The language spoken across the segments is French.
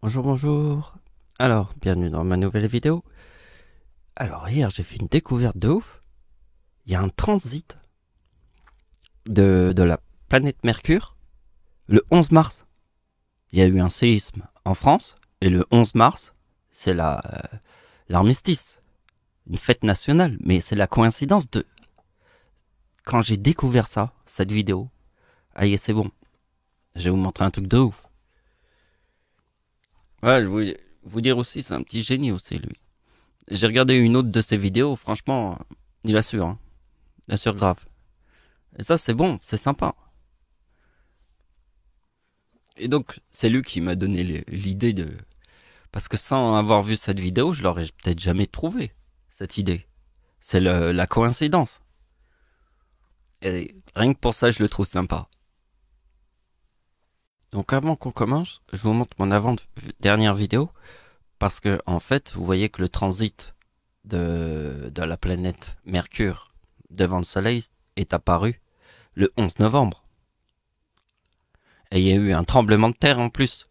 Bonjour, bonjour. Alors, bienvenue dans ma nouvelle vidéo. Alors, hier, j'ai fait une découverte de ouf. Il y a un transit de la planète Mercure le 11 mars. Il y a eu un séisme en France et le 11 mars, c'est l'armistice, une fête nationale. Mais c'est la coïncidence de quand j'ai découvert ça, cette vidéo. Allez, c'est bon. Je vais vous montrer un truc de ouf. Ouais, je voulais vous dire aussi, c'est un petit génie aussi, lui. J'ai regardé une autre de ses vidéos, franchement, il assure, hein. Il assure grave. Et ça, c'est bon, c'est sympa. Et donc, c'est lui qui m'a donné l'idée de... Parce que sans avoir vu cette vidéo, je l'aurais peut-être jamais trouvé, cette idée. C'est la coïncidence. Et rien que pour ça, je le trouve sympa. Donc avant qu'on commence, je vous montre mon avant-dernière vidéo. Parce que, en fait, vous voyez que le transit de la planète Mercure devant le Soleil est apparu le 11 novembre. Et il y a eu un tremblement de terre en plus,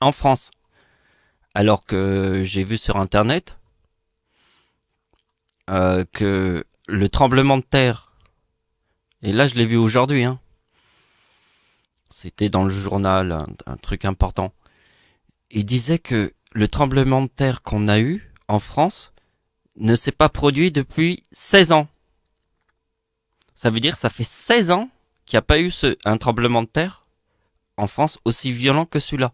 en France. Alors que j'ai vu sur internet que le tremblement de terre, et là je l'ai vu aujourd'hui, hein, c'était dans le journal, un truc important, il disait que le tremblement de terre qu'on a eu en France ne s'est pas produit depuis 16 ans. Ça veut dire que ça fait 16 ans qu'il n'y a pas eu un tremblement de terre en France aussi violent que celui-là.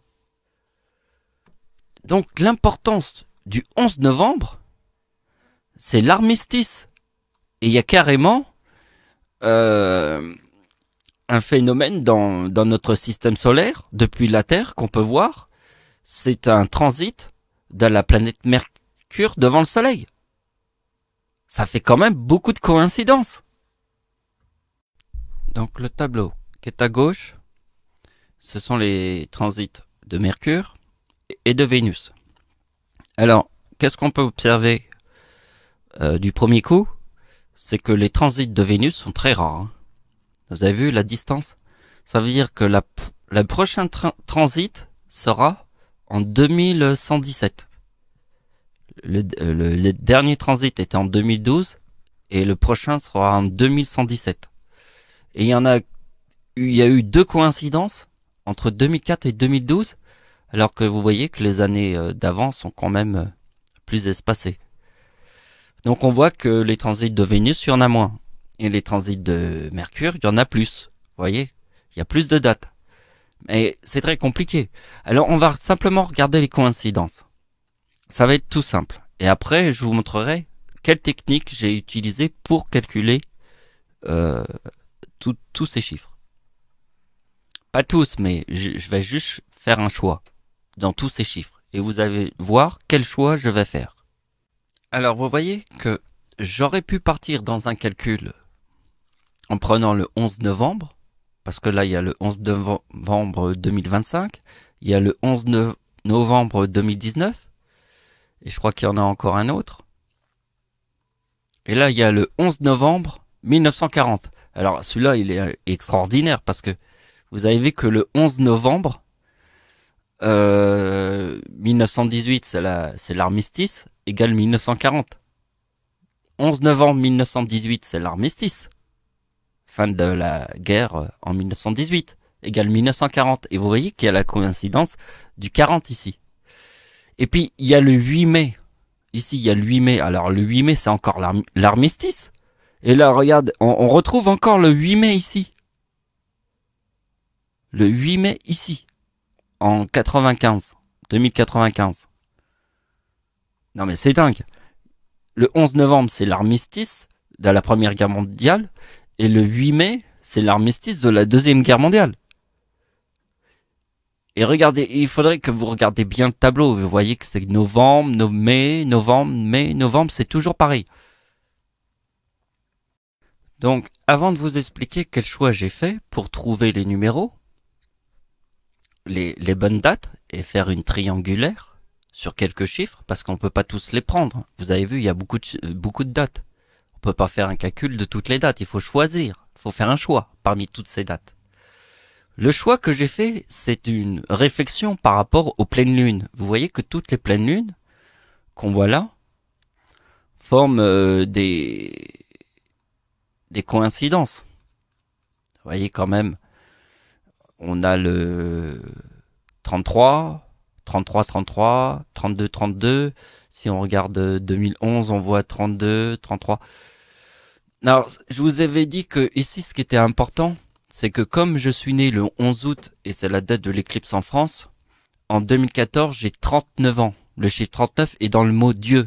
Donc l'importance du 11 novembre, c'est l'armistice. Et il y a carrément un phénomène dans notre système solaire, depuis la Terre, qu'on peut voir. C'est un transit de la planète Mercure devant le Soleil. Ça fait quand même beaucoup de coïncidences. Donc le tableau qui est à gauche, ce sont les transits de Mercure et de Vénus. Alors, qu'est-ce qu'on peut observer du premier coup? C'est que les transits de Vénus sont très rares, hein. Vous avez vu la distance? Ça veut dire que la prochaine transit sera en 2117. Le dernier transit était en 2012 et le prochain sera en 2117. Et il y a eu deux coïncidences entre 2004 et 2012, alors que vous voyez que les années d'avant sont quand même plus espacées. Donc on voit que les transits de Vénus, il y en a moins. Et les transits de Mercure, il y en a plus. Vous voyez, il y a plus de dates. Mais c'est très compliqué. Alors on va simplement regarder les coïncidences. Ça va être tout simple. Et après, je vous montrerai quelle technique j'ai utilisée pour calculer tous ces chiffres. Pas tous, mais je vais juste faire un choix dans tous ces chiffres. Et vous allez voir quel choix je vais faire. Alors vous voyez que j'aurais pu partir dans un calcul en prenant le 11 novembre, parce que là il y a le 11 novembre 2025, il y a le 11 novembre 2019, et je crois qu'il y en a encore un autre. Et là il y a le 11 novembre 1940. Alors celui-là il est extraordinaire, parce que vous avez vu que le 11 novembre 1918 c'est l'armistice, égale 1940. 11 novembre 1918 c'est l'armistice. Fin de la guerre en 1918, égale 1940. Et vous voyez qu'il y a la coïncidence du 40 ici. Et puis, il y a le 8 mai. Ici, il y a le 8 mai. Alors, le 8 mai, c'est encore l'armistice. Et là, regarde, on retrouve encore le 8 mai ici. Le 8 mai ici. En 95. 2095. Non, mais c'est dingue. Le 11 novembre, c'est l'armistice de la Première Guerre mondiale. Et le 8 mai, c'est l'armistice de la Deuxième Guerre mondiale. Et regardez, il faudrait que vous regardiez bien le tableau. Vous voyez que c'est novembre, mai, novembre, c'est toujours pareil. Donc, avant de vous expliquer quel choix j'ai fait pour trouver les numéros, les bonnes dates, et faire une triangulaire sur quelques chiffres, parce qu'on ne peut pas tous les prendre. Vous avez vu, il y a beaucoup de dates. On peut pas faire un calcul de toutes les dates, il faut choisir, il faut faire un choix parmi toutes ces dates. Le choix que j'ai fait, c'est une réflexion par rapport aux pleines lunes. Vous voyez que toutes les pleines lunes qu'on voit là forment des coïncidences. Vous voyez quand même, on a le 33, 33, 33, 32, 32. Si on regarde 2011, on voit 32, 33. Alors, je vous avais dit que ici, ce qui était important, c'est que comme je suis né le 11 août, et c'est la date de l'éclipse en France, en 2014, j'ai 39 ans. Le chiffre 39 est dans le mot Dieu.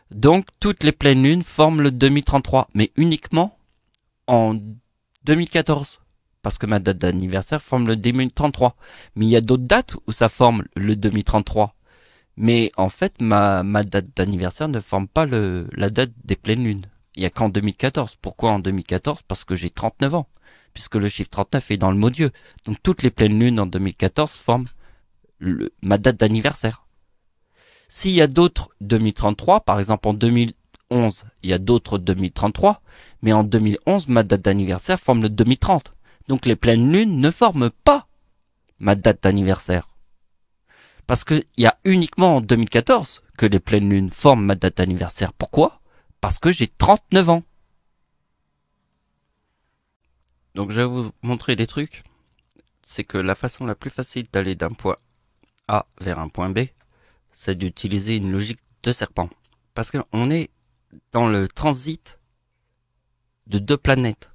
Donc, toutes les pleines lunes forment le 2033, mais uniquement en 2014. Parce que ma date d'anniversaire forme le 2033. Mais il y a d'autres dates où ça forme le 2033. Mais en fait, ma date d'anniversaire ne forme pas la date des pleines lunes. Il n'y a qu'en 2014. Pourquoi en 2014? Parce que j'ai 39 ans. Puisque le chiffre 39 est dans le mot Dieu. Donc toutes les pleines lunes en 2014 forment ma date d'anniversaire. S'il y a d'autres 2033, par exemple en 2011, il y a d'autres 2033, mais en 2011, ma date d'anniversaire forme le 2030. Donc les pleines lunes ne forment pas ma date d'anniversaire. Parce qu'il y a uniquement en 2014 que les pleines lunes forment ma date d'anniversaire. Pourquoi? Parce que j'ai 39 ans. Donc je vais vous montrer des trucs. C'est que la façon la plus facile d'aller d'un point A vers un point B, c'est d'utiliser une logique de serpent. Parce qu'on est dans le transit de deux planètes.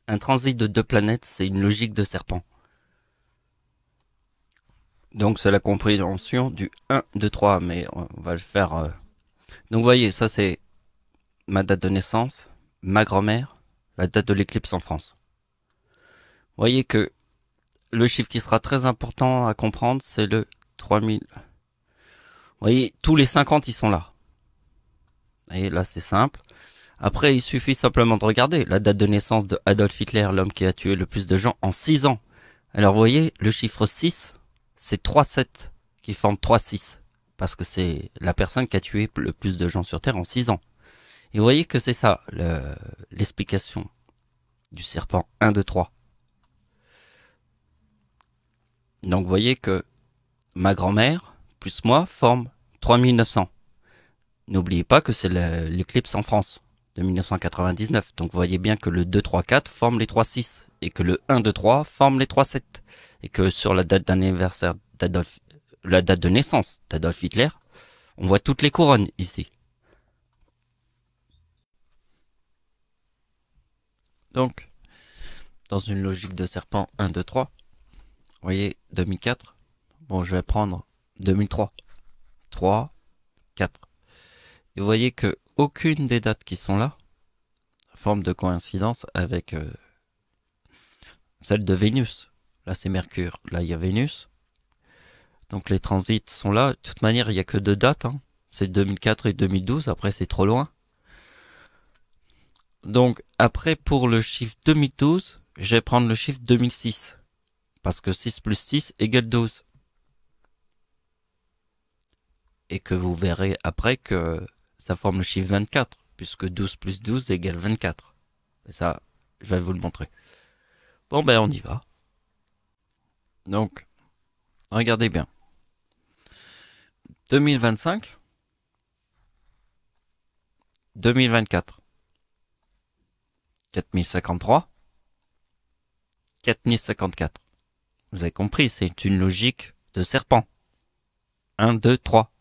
Un transit de deux planètes, c'est une logique de serpent. Donc c'est la compréhension du 1, 2, 3, mais on va le faire. Donc vous voyez, ça c'est ma date de naissance, ma grand-mère, la date de l'éclipse en France. Vous voyez que le chiffre qui sera très important à comprendre, c'est le 3000. Vous voyez, tous les 50, ils sont là. Et là, c'est simple. Après, il suffit simplement de regarder la date de naissance de Adolf Hitler, l'homme qui a tué le plus de gens en 6 ans. Alors, vous voyez, le chiffre 6, c'est 3-7 qui forme 3-6. Parce que c'est la personne qui a tué le plus de gens sur Terre en 6 ans. Et vous voyez que c'est ça, l'explication du serpent 1, 2, 3. Donc, vous voyez que ma grand-mère, plus moi, forme 3900. N'oubliez pas que c'est l'éclipse en France de 1999. Donc vous voyez bien que le 2, 3, 4 forme les 3, 6. Et que le 1, 2, 3 forme les 3, 7. Et que sur la date d'anniversaire d'Adolf, la date de naissance d'Adolf Hitler, on voit toutes les couronnes ici. Donc, dans une logique de serpent 1, 2, 3, vous voyez 2004. Bon, je vais prendre 2003. 3, 4. Et vous voyez que aucune des dates qui sont là forme de coïncidence avec celle de Vénus. Là, c'est Mercure. Là, il y a Vénus. Donc, les transits sont là. De toute manière, il n'y a que 2 dates. Hein. C'est 2004 et 2012. Après, c'est trop loin. Donc, après, pour le chiffre 2012, je vais prendre le chiffre 2006. Parce que 6 plus 6 égale 12. Et que vous verrez après que ça forme le chiffre 24, puisque 12 plus 12 égale 24. Et ça, je vais vous le montrer. Bon, ben on y va. Donc, regardez bien. 2025, 2024, 4053, 4054. Vous avez compris, c'est une logique de serpent. 1, 2, 3.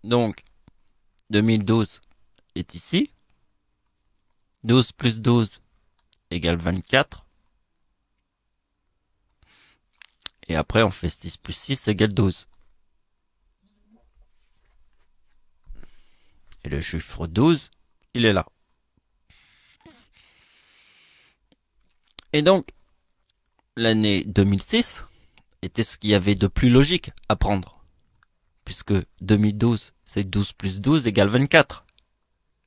Donc, 2012 est ici. 12 plus 12 égale 24. Et après, on fait 6 plus 6 égale 12. Et le chiffre 12, il est là. Et donc, l'année 2006 était ce qu'il y avait de plus logique à prendre. Puisque 2012, c'est 12 plus 12 égale 24.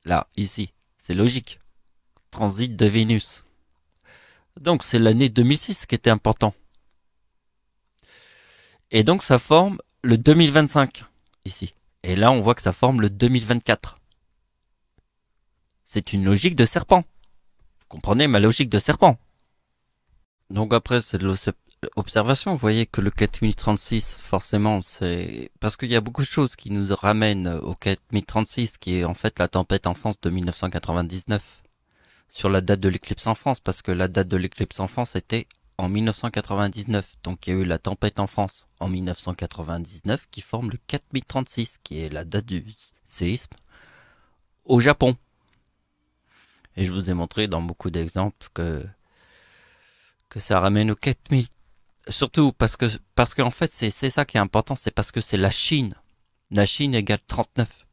Là, ici, c'est logique. Transit de Vénus. Donc, c'est l'année 2006 qui était important. Et donc, ça forme le 2025, ici. Et là, on voit que ça forme le 2024. C'est une logique de serpent. Comprenez ma logique de serpent. Donc après, c'est de l'observation. Vous voyez que le 4036, forcément, c'est... Parce qu'il y a beaucoup de choses qui nous ramènent au 4036, qui est en fait la tempête en France de 1999, sur la date de l'éclipse en France, parce que la date de l'éclipse en France était en 1999. Donc il y a eu la tempête en France en 1999, qui forme le 4036, qui est la date du séisme au Japon. Et je vous ai montré dans beaucoup d'exemples que ça ramène au 4000. Surtout parce qu'en fait, c'est ça qui est important, c'est parce que c'est la Chine. La Chine égale 39.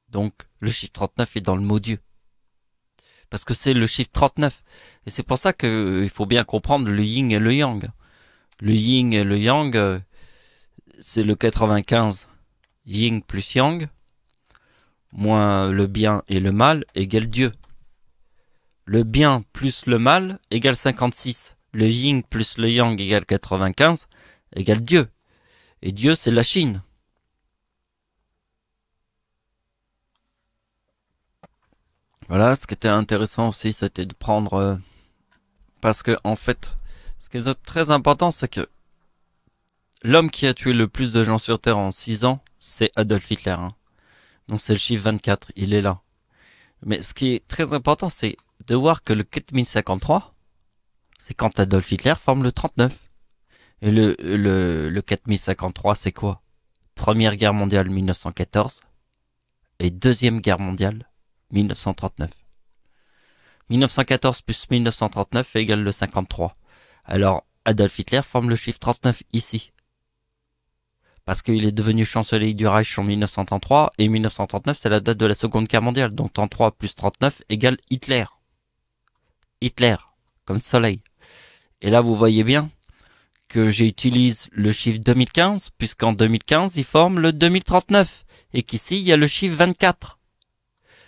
Donc, le chiffre 39 est dans le mot Dieu. Parce que c'est le chiffre 39. Et c'est pour ça qu'il faut bien comprendre le yin et le yang. Le yin et le yang, c'est le 95. Yin plus yang, moins le bien et le mal, égale Dieu. Le bien plus le mal égale 56. Le yin plus le yang égale 95, égale Dieu. Et Dieu, c'est la Chine. Voilà, ce qui était intéressant aussi, c'était de prendre... parce que, en fait, ce qui est très important, c'est que l'homme qui a tué le plus de gens sur Terre en 6 ans, c'est Adolf Hitler. Hein. Donc c'est le chiffre 24, il est là. Mais ce qui est très important, c'est de voir que le 4053, c'est quand Adolf Hitler forme le 39. Et le 4053, c'est quoi? Première guerre mondiale 1914 et Deuxième guerre mondiale 1939. 1914 plus 1939 égale le 53. Alors Adolf Hitler forme le chiffre 39 ici. Parce qu'il est devenu chancelier du Reich en 1933 et 1939 c'est la date de la Seconde Guerre mondiale. Donc 33 plus 39 égale Hitler. Hitler, comme soleil. Et là vous voyez bien que j'utilise le chiffre 2015, puisqu'en 2015, il forme le 2039, et qu'ici, il y a le chiffre 24.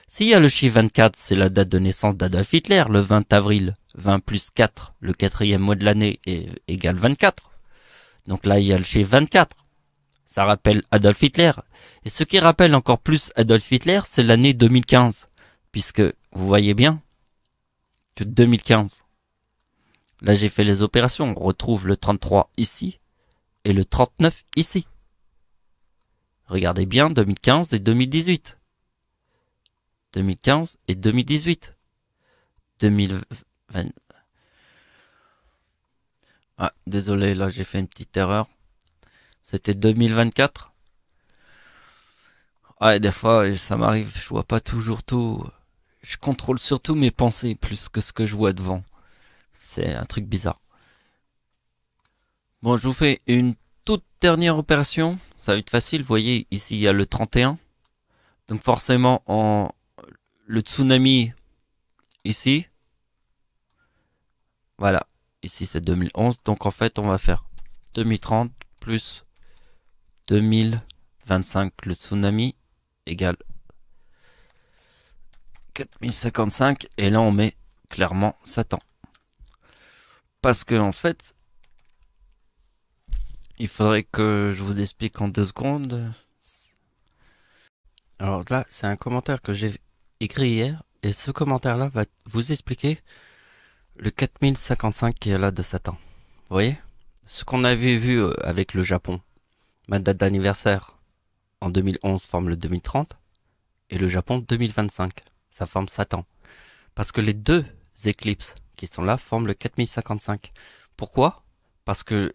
S'il y a le chiffre 24, c'est la date de naissance d'Adolf Hitler, le 20 avril. 20 plus 4, le 4e mois de l'année, est égal 24. Donc là, il y a le chiffre 24. Ça rappelle Adolf Hitler. Et ce qui rappelle encore plus Adolf Hitler, c'est l'année 2015, puisque vous voyez bien que 2015, là, j'ai fait les opérations. On retrouve le 33 ici et le 39 ici. Regardez bien 2015 et 2018. 2015 et 2018. 2020. Ah, désolé, là, j'ai fait une petite erreur. C'était 2024. Ah, et des fois, ça m'arrive, je vois pas toujours tout. Je contrôle surtout mes pensées plus que ce que je vois devant. C'est un truc bizarre. Bon, je vous fais une toute dernière opération. Ça va être facile. Vous voyez, ici, il y a le 31. Donc forcément, le tsunami, ici. Voilà. Ici, c'est 2011. Donc en fait, on va faire 2030 plus 2025. Le tsunami égale 4055. Et là, on met clairement Satan. Parce que en fait, il faudrait que je vous explique en 2 secondes. Alors là, c'est un commentaire que j'ai écrit hier. Et ce commentaire-là va vous expliquer le 4055 qui est là de Satan. Vous voyez? Ce qu'on avait vu avec le Japon. Ma date d'anniversaire en 2011 forme le 2030. Et le Japon 2025. Ça forme Satan. Parce que les deux éclipses qui sont là forment le 4055. Pourquoi? Parce que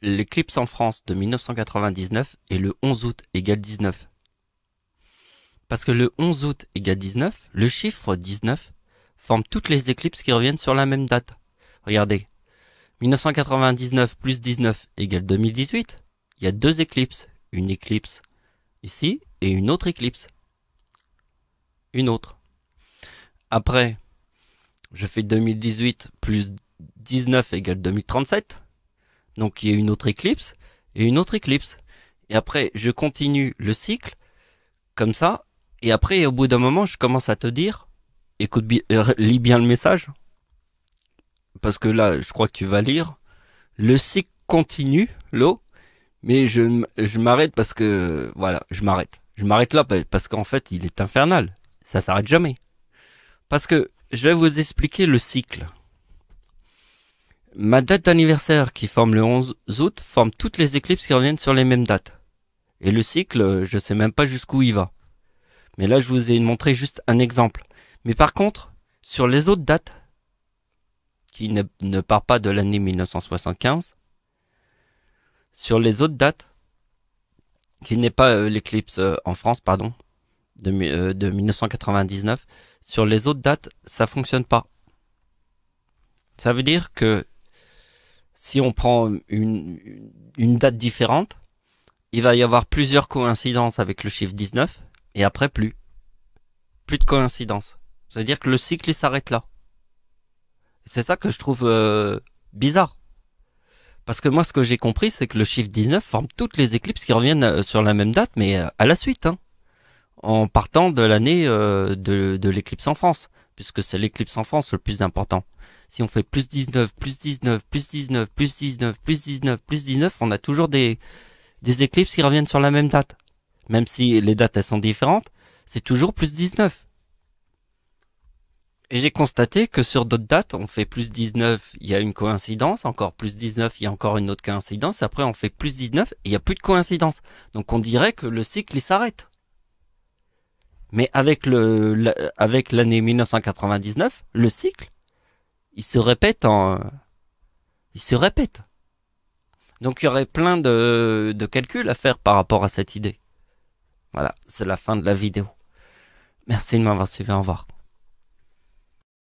l'éclipse en France de 1999 est le 11 août égale 19. Parce que le 11 août égale 19, le chiffre 19 forme toutes les éclipses qui reviennent sur la même date. Regardez, 1999 plus 19 égale 2018. Il y a 2 éclipses. Une éclipse ici et une autre éclipse. Une autre. Après, je fais 2018 plus 19 égale 2037. Donc il y a une autre éclipse et une autre éclipse. Et après, je continue le cycle comme ça. Et après, au bout d'un moment, je commence à te dire, écoute, lis bien le message. Parce que là, je crois que tu vas lire. Le cycle continue, l'eau. Mais je m'arrête parce que, voilà, je m'arrête. Je m'arrête là parce qu'en fait, il est infernal. Ça s'arrête jamais. Parce que je vais vous expliquer le cycle. Ma date d'anniversaire qui forme le 11 août forme toutes les éclipses qui reviennent sur les mêmes dates. Et le cycle, je sais même pas jusqu'où il va. Mais là, je vous ai montré juste un exemple. Mais par contre, sur les autres dates, qui ne partent pas de l'année 1975, sur les autres dates, qui n'est pas l'éclipse en France, pardon, de 1999, sur les autres dates, ça fonctionne pas. Ça veut dire que si on prend une date différente, il va y avoir plusieurs coïncidences avec le chiffre 19, et après plus. Plus de coïncidences. Ça veut dire que le cycle il s'arrête là. C'est ça que je trouve bizarre. Parce que moi ce que j'ai compris c'est que le chiffre 19 forme toutes les éclipses qui reviennent sur la même date, mais à la suite. Hein, en partant de l'année de l'éclipse en France. Puisque c'est l'éclipse en France le plus important. Si on fait plus 19, plus 19, plus 19, plus 19, plus 19, plus 19, on a toujours des éclipses qui reviennent sur la même date. Même si les dates elles sont différentes, c'est toujours plus 19. Et j'ai constaté que sur d'autres dates, on fait plus 19, il y a une coïncidence, encore plus 19, il y a encore une autre coïncidence, après on fait plus 19 et il n'y a plus de coïncidence. Donc on dirait que le cycle il s'arrête. Mais avec l'année 1999, le cycle, il se répète. Donc il y aurait plein de calculs à faire par rapport à cette idée. Voilà, c'est la fin de la vidéo. Merci de m'avoir suivi, au revoir.